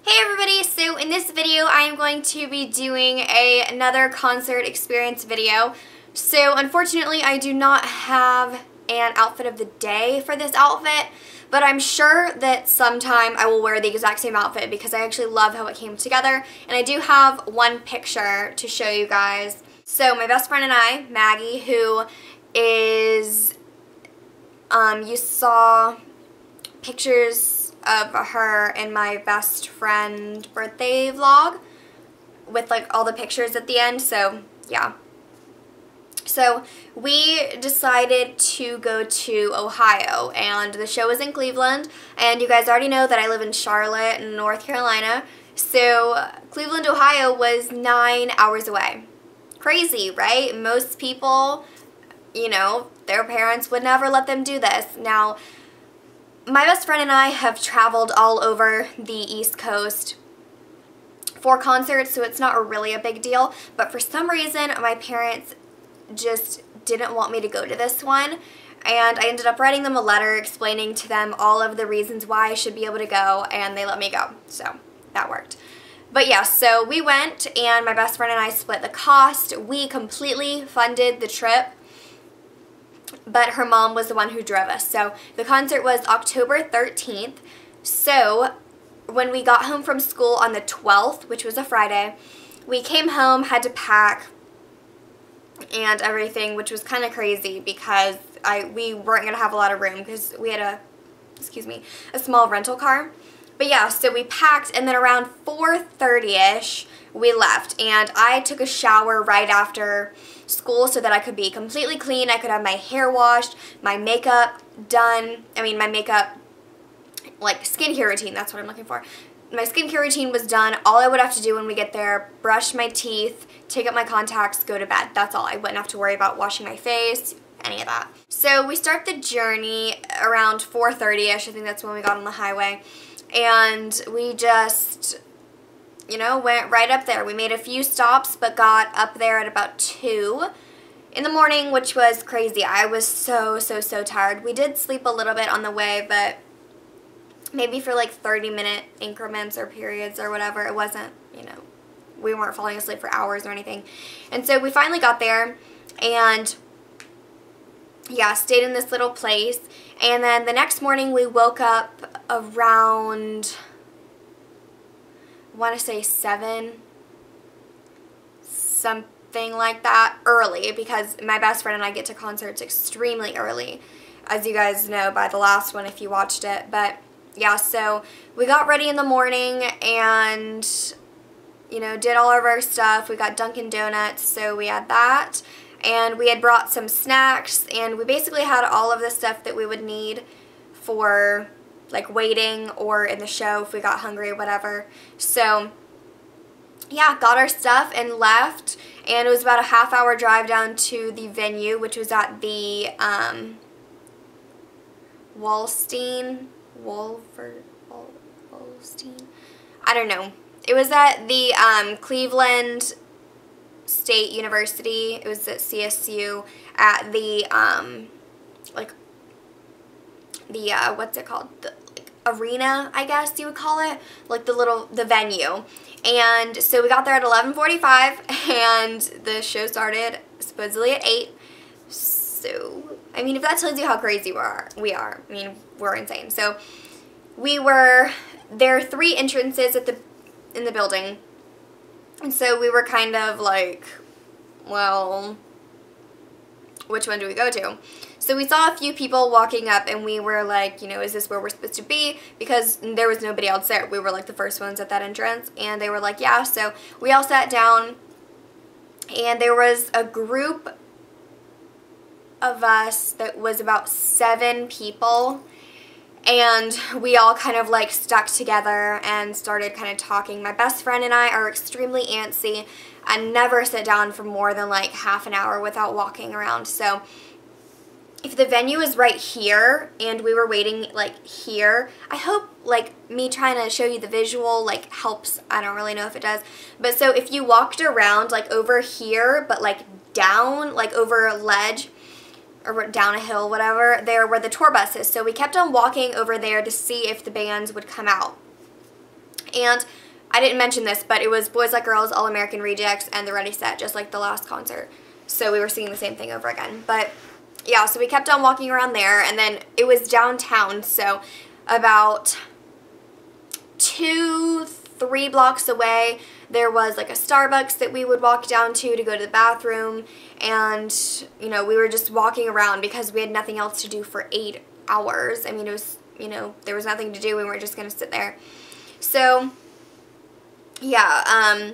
Hey everybody, so in this video I am going to be doing another concert experience video. So unfortunately I do not have an outfit of the day for this outfit, but I'm sure that sometime I will wear the exact same outfit because I actually love how it came together, and I do have one picture to show you guys. So my best friend and I, Maggie, who is, you saw pictures of her in my best friend birthday vlog with like all the pictures at the end, so yeah. So we decided to go to Ohio, and the show was in Cleveland, and you guys already know that I live in Charlotte, North Carolina, so Cleveland, Ohio was 9 hours away. Crazy, right? Most people, you know, their parents would never let them do this. Now, my best friend and I have traveled all over the East Coast for concerts, so it's not really a big deal, but for some reason my parents just didn't want me to go to this one, and I ended up writing them a letter explaining to them all of the reasons why I should be able to go, and they let me go, so that worked. But yeah, so we went, and my best friend and I split the cost. We completely funded the trip, but her mom was the one who drove us. So the concert was October 13th. So when we got home from school on the 12th, which was a Friday, we came home, had to pack and everything, which was kind of crazy because we weren't going to have a lot of room because we had a small rental car. But yeah, so we packed, and then around 4:30ish we left, and I took a shower right after school so that I could be completely clean. I could have my hair washed, my makeup done. My makeup, like skincare routine, that's what I'm looking for. My skincare routine was done. All I would have to do when we get there, brush my teeth, take out my contacts, go to bed. That's all. I wouldn't have to worry about washing my face, any of that. So we start the journey around 4:30ish. I think that's when we got on the highway. And we just, you know, went right up there. We made a few stops, but got up there at about 2 in the morning, which was crazy. I was so tired. We did sleep a little bit on the way, but maybe for like 30-minute increments or periods or whatever. It wasn't, you know, we weren't falling asleep for hours or anything. And so we finally got there, and yeah, stayed in this little place. And then the next morning we woke up around, I want to say 7, something like that, early, because my best friend and I get to concerts extremely early, as you guys know by the last one if you watched it. But yeah, so we got ready in the morning and, you know, did all of our stuff. We got Dunkin' Donuts, so we had that. And we had brought some snacks, and we basically had all of the stuff that we would need for like waiting or in the show if we got hungry or whatever. So yeah, got our stuff and left, and it was about a half-hour drive down to the venue, which was at the Wolstein, I don't know. It was at the Cleveland State University. It was at CSU at the what's it called, the like, arena, I guess you would call it, like the venue. And so we got there at 11:45, and the show started supposedly at 8. So I mean, if that tells you how crazy we are. I mean, we're insane. So there are 3 entrances in the building. And so we were kind of like, well, which one do we go to? So we saw a few people walking up, and we were like, you know, is this where we're supposed to be? Because there was nobody else there. We were like the first ones at that entrance, and they were like, yeah. So we all sat down, and there was a group of us that was about 7 people. And we all kind of like stuck together and started kind of talking. My best friend and I are extremely antsy. I never sit down for more than like half an hour without walking around. So if the venue is right here and we were waiting like here, I hope like me trying to show you the visual like helps. I don't really know if it does. But so if you walked around like over here, but like down, like over a ledge, or down a hill, whatever, there were the tour buses. So we kept on walking over there to see if the bands would come out. And I didn't mention this, but it was Boys Like Girls, All American Rejects, and the Ready Set, just like the last concert. So we were singing the same thing over again. But yeah, so we kept on walking around there, and then it was downtown, so about 2-3 blocks away there was like a Starbucks that we would walk down to go to the bathroom. And you know, we were just walking around because we had nothing else to do for 8 hours. I mean, it was, you know, there was nothing to do. We weren't just gonna sit there. So yeah,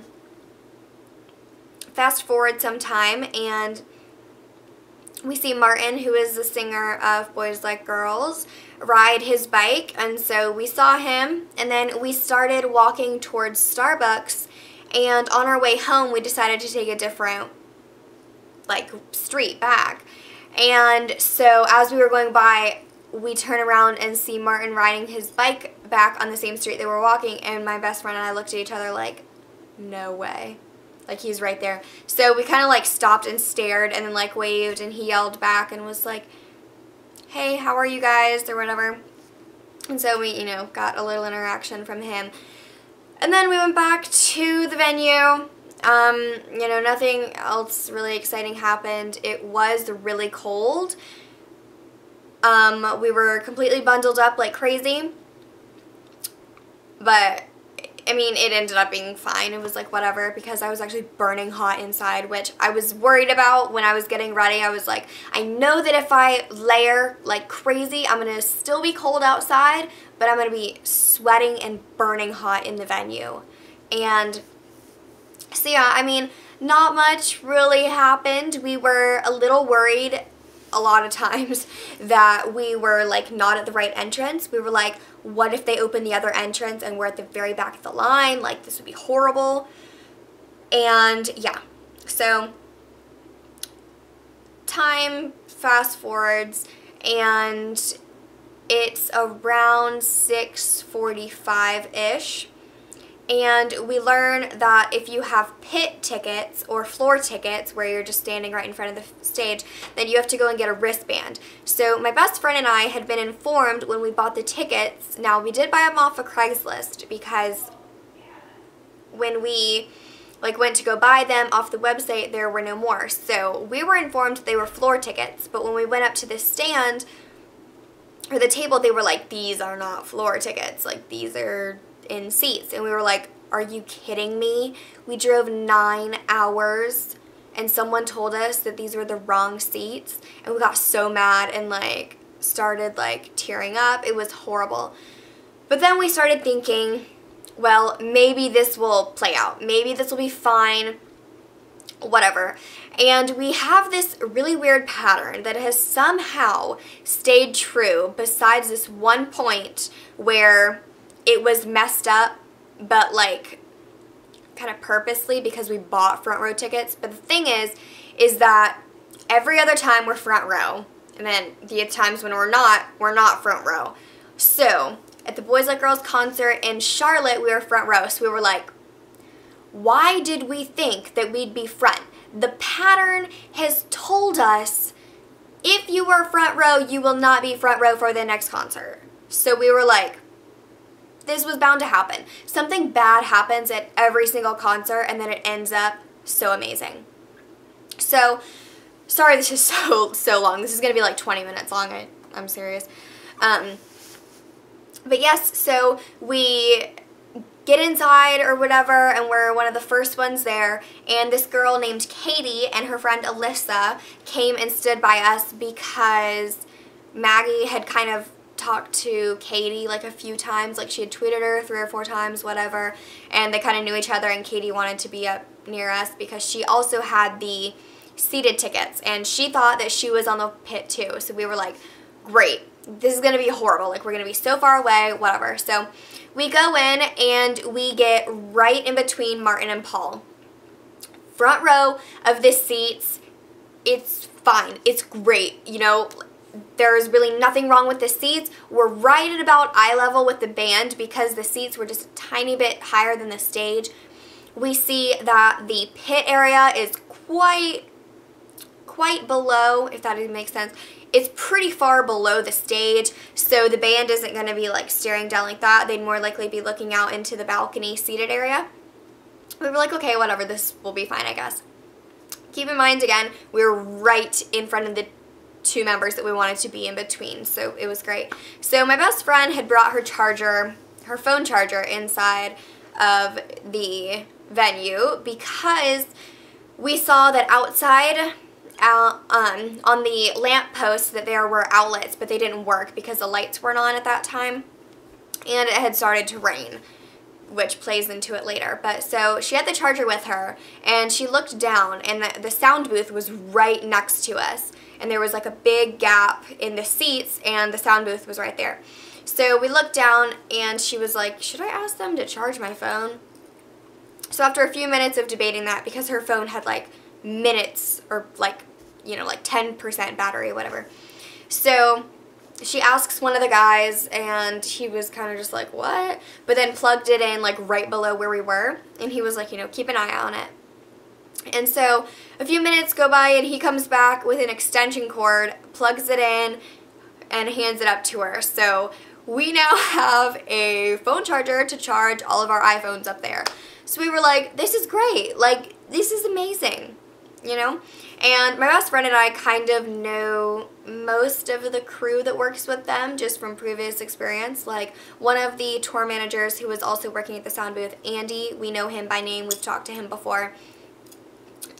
fast forward some time, and we see Martin, who is the singer of Boys Like Girls, ride his bike. And so we saw him, and then we started walking towards Starbucks, and on our way home we decided to take a different like street back. And so as we were going by, we turn around and see Martin riding his bike back on the same street they were walking, and my best friend and I looked at each other like, no way. Like, he's right there. So we kind of like stopped and stared, and then like waved, and he yelled back and was like, hey, how are you guys, or whatever. And so we, you know, got a little interaction from him. And then we went back to the venue. You know, nothing else really exciting happened. It was really cold. We were completely bundled up like crazy. But I mean, it ended up being fine. It was like whatever, because I was actually burning hot inside, which I was worried about when I was getting ready. I was like, I know that if I layer like crazy, I'm going to still be cold outside, but I'm going to be sweating and burning hot in the venue. And so yeah, I mean, not much really happened. We were a little worried a lot of times that we were like not at the right entrance. We were like, what if they open the other entrance and we're at the very back of the line? Like, this would be horrible. And yeah, so time fast forwards, and it's around 6:45-ish. And we learn that if you have pit tickets or floor tickets, where you're just standing right in front of the stage, then you have to go and get a wristband. So my best friend and I had been informed when we bought the tickets. Now, we did buy them off of Craigslist, because when we like went to go buy them off the website, there were no more. So we were informed they were floor tickets, but when we went up to the stand or the table, they were like, these are not floor tickets. Like, these are in seats. And we were like, are you kidding me? We drove 9 hours and someone told us that these were the wrong seats, and we got so mad and like started like tearing up. It was horrible. But then we started thinking, well, maybe this will play out. Maybe this will be fine, whatever. And we have this really weird pattern that has somehow stayed true, besides this one point where it was messed up, but like kind of purposely, because we bought front row tickets. But the thing is that every other time we're front row, and then the times when we're not front row. So at the Boys Like Girls concert in Charlotte, we were front row. So we were like, why did we think that we'd be front? The pattern has told us, if you were front row, you will not be front row for the next concert. So we were like, this was bound to happen. Something bad happens at every single concert, and then it ends up so amazing. So, sorry this is so long. This is going to be like 20 minutes long. I'm serious. But yes, so we get inside or whatever, and we're one of the first ones there, and this girl named Katie and her friend Alyssa came and stood by us because Maggie had kind of talked to Katie like a few times. Like, she had tweeted her 3 or 4 times, whatever, and they kind of knew each other, and Katie wanted to be up near us because she also had the seated tickets, and she thought that she was on the pit too. So we were like, great, this is going to be horrible. Like, we're going to be so far away, whatever. So we go in, and we get right in between Martin and Paul. Front row of the seats. It's fine. It's great. You know, there's really nothing wrong with the seats. We're right at about eye level with the band because the seats were just a tiny bit higher than the stage. We see that the pit area is quite below, if that even makes sense. it's pretty far below the stage, so the band isn't going to be like staring down like that. They'd more likely be looking out into the balcony seated area. We were like, okay, whatever, this will be fine, I guess. Keep in mind, again, we were right in front of the 2 members that we wanted to be in between, so it was great. So my best friend had brought her charger, her phone charger, inside of the venue because we saw that outside on the lamp post that there were outlets, but they didn't work because the lights weren't on at that time, and it had started to rain, which plays into it later. But so she had the charger with her, and she looked down, and the sound booth was right next to us, and there was like a big gap in the seats, and the sound booth was right there. So we looked down, and she was like, should I ask them to charge my phone? So after a few minutes of debating that, because her phone had like minutes or like, you know, like 10% battery or whatever. So she asks one of the guys, and he was kind of just like, what? But then plugged it in like right below where we were, and he was like, you know, keep an eye on it. And so a few minutes go by, and he comes back with an extension cord, plugs it in, and hands it up to her. So we now have a phone charger to charge all of our iPhones up there. So we were like, this is great. Like, this is amazing, you know? And my best friend and I kind of know most of the crew that works with them just from previous experience. Like, one of the tour managers who was also working at the sound booth, Andy, we know him by name. We've talked to him before.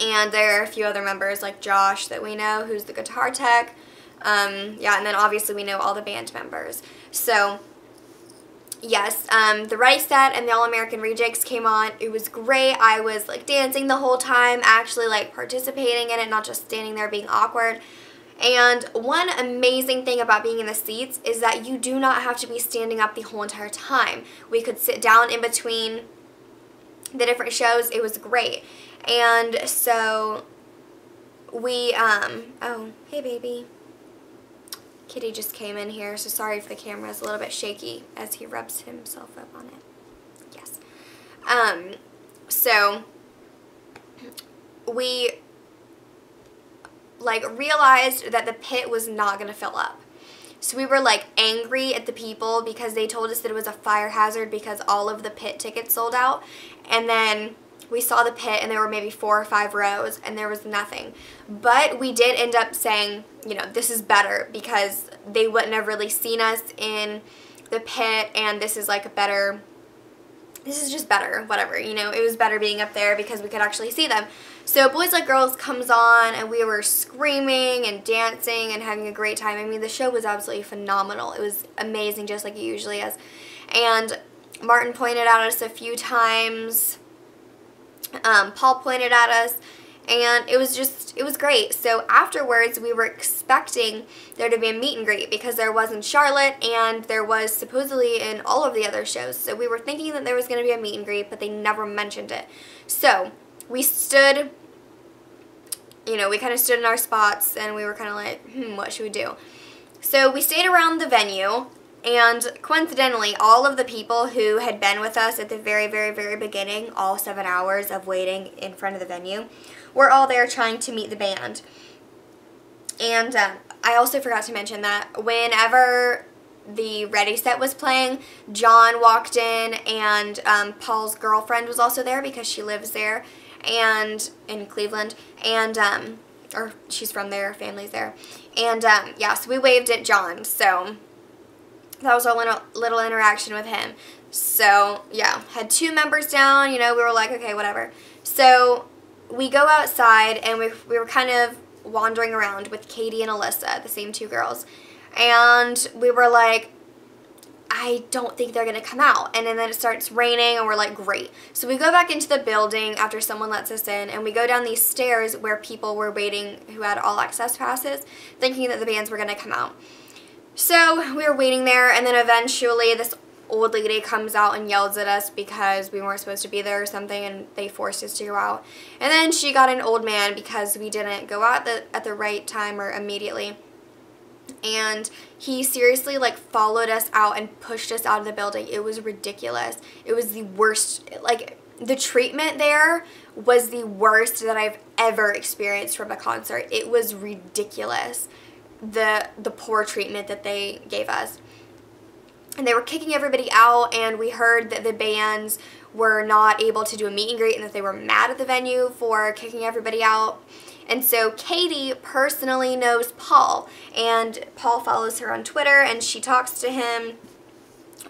And there are a few other members like Josh that we know, who's the guitar tech. Yeah, and then obviously we know all the band members. So yes, the Ready Set and the All American Rejects came on. It was great. I was like dancing the whole time, actually like participating in it, not just standing there being awkward. And one amazing thing about being in the seats is that you do not have to be standing up the whole entire time. We could sit down in between the different shows. It was great. And so we, oh, hey baby. Kitty just came in here, so sorry if the camera is a little bit shaky as he rubs himself up on it. Yes. So we like realized that the pit was not going to fill up. So we were like angry at the people because they told us that it was a fire hazard because all of the pit tickets sold out. And then we saw the pit and there were maybe 4 or 5 rows and there was nothing. But we did end up saying, you know, this is better because they wouldn't have really seen us in the pit, and this is like a better, this is just better, whatever, you know. It was better being up there because we could actually see them. So Boys Like Girls comes on, and we were screaming and dancing and having a great time. I mean, the show was absolutely phenomenal. It was amazing, just like it usually is. And Martin pointed at us a few times. Paul pointed at us, and it was great. So afterwards, we were expecting there to be a meet and greet because there was in Charlotte and there was supposedly in all of the other shows. So we were thinking that there was going to be a meet and greet, but they never mentioned it. So we stood, you know, we kind of stood in our spots, and we were kind of like, what should we do? So we stayed around the venue. And coincidentally, all of the people who had been with us at the very, very, very beginning, all 7 hours of waiting in front of the venue, were all there trying to meet the band. And I also forgot to mention that whenever the Ready Set was playing, John walked in, and Paul's girlfriend was also there because she lives there and in Cleveland, and or she's from there, family's there. And yeah, so we waved at John. So that was our little interaction with him. So, yeah, had 2 members down, you know, we were like, okay, whatever. So, we go outside, and we were kind of wandering around with Katie and Alyssa, the same 2 girls. And we were like, I don't think they're going to come out. And then it starts raining, and we're like, great. So, we go back into the building after someone lets us in, and we go down these stairs where people were waiting who had all access passes, thinking that the bands were going to come out. So we were waiting there, and then eventually this old lady comes out and yells at us because we weren't supposed to be there or something, and they forced us to go out. And then she got an old man because we didn't go out at the right time or immediately. And he seriously like followed us out and pushed us out of the building. It was ridiculous. It was the worst. Like, the treatment there was the worst that I've ever experienced from a concert. It was ridiculous. the poor treatment that they gave us. And they were kicking everybody out, and we heard that the bands were not able to do a meet and greet and that they were mad at the venue for kicking everybody out. And so Katie personally knows Paul, and Paul follows her on Twitter, and she talks to him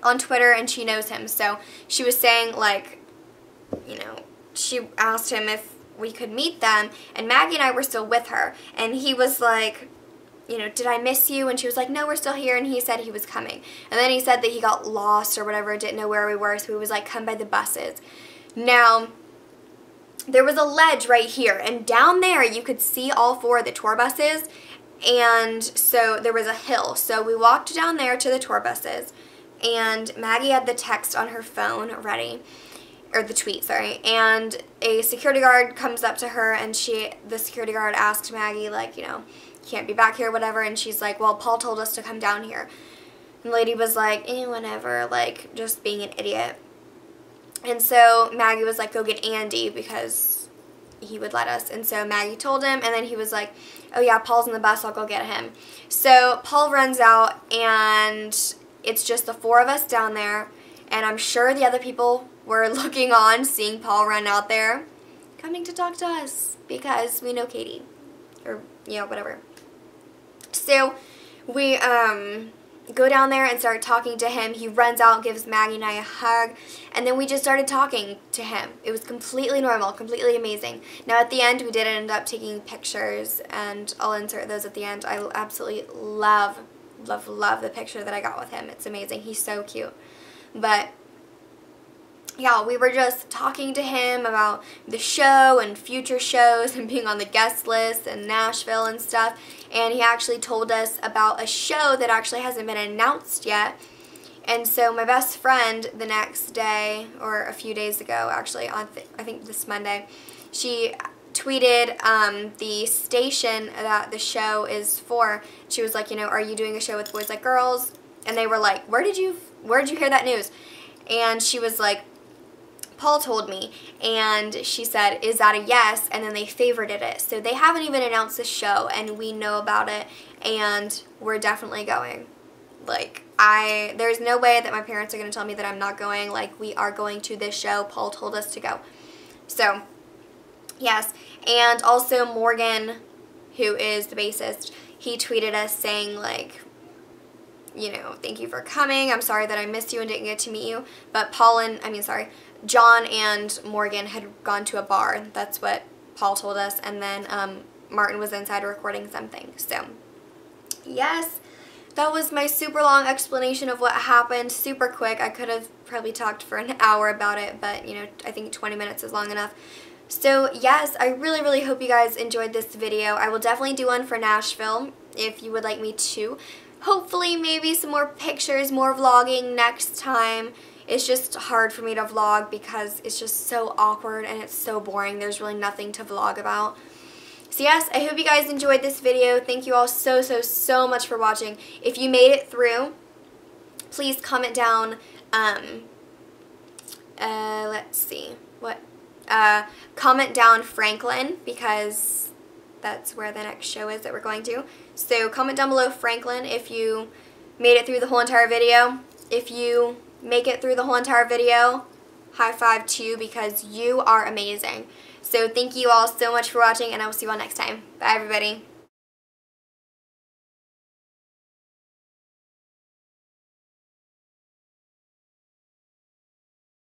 on Twitter, and she knows him. So she was saying, like, you know, she asked him if we could meet them, and Maggie and I were still with her, and he was like, you know, did I miss you? And she was like, no, we're still here, and he said he was coming. And then he said that he got lost or whatever, didn't know where we were, so he was like, come by the buses. Now, there was a ledge right here, and down there you could see all 4 of the tour buses, and so there was a hill. So we walked down there to the tour buses, and Maggie had the text on her phone ready, or the tweet, sorry, and a security guard comes up to her, and the security guard asked Maggie, like, you know, can't be back here, whatever, and she's like, well, Paul told us to come down here. And the lady was like, whatever, like, just being an idiot. And so Maggie was like, go get Andy, because he would let us. And so Maggie told him, and then he was like, oh yeah, Paul's in the bus, I'll go get him. So Paul runs out, and it's just the 4 of us down there, and I'm sure the other people were looking on, seeing Paul run out there, coming to talk to us, because we know Katie, or, you know, whatever. So we go down there and start talking to him. He runs out, gives Maggie and I a hug, and then we just started talking to him. It was completely normal, completely amazing. Now at the end, we did end up taking pictures, and I'll insert those at the end. I absolutely love the picture that I got with him. It's amazing. He's so cute. But yeah, we were just talking to him about the show and future shows and being on the guest list and Nashville and stuff. And he actually told us about a show that actually hasn't been announced yet. And so my best friend the next day, or a few days ago actually, on I think this Monday, she tweeted the station that the show is for. She was like, you know, are you doing a show with Boys Like Girls? And they were like, where did you hear that news? And she was like, Paul told me, and she said, is that a yes? And then they favorited it. So they haven't even announced the show, and we know about it, and we're definitely going. Like, there's no way that my parents are going to tell me that I'm not going. Like, we are going to this show. Paul told us to go. So, yes. And also Morgan, who is the bassist, he tweeted us saying, like, you know, thank you for coming. I'm sorry that I missed you and didn't get to meet you. But John and Morgan had gone to a bar. That's what Paul told us. And then Martin was inside recording something. So, yes, that was my super long explanation of what happened. Super quick. I could have probably talked for an hour about it, but, you know, I think 20 minutes is long enough. So, yes, I really, really hope you guys enjoyed this video. I will definitely do one for Nashville if you would like me to. Hopefully, maybe some more pictures, more vlogging next time. It's just hard for me to vlog because it's just so awkward and it's so boring. There's really nothing to vlog about. So yes, I hope you guys enjoyed this video. Thank you all so, so, so much for watching. If you made it through, please comment down, let's see, comment down Franklin, because that's where the next show is that we're going to. So comment down below Franklin if you made it through the whole entire video. If you make it through the whole entire video, high five to you, because you are amazing. So thank you all so much for watching, and I will see you all next time. Bye everybody.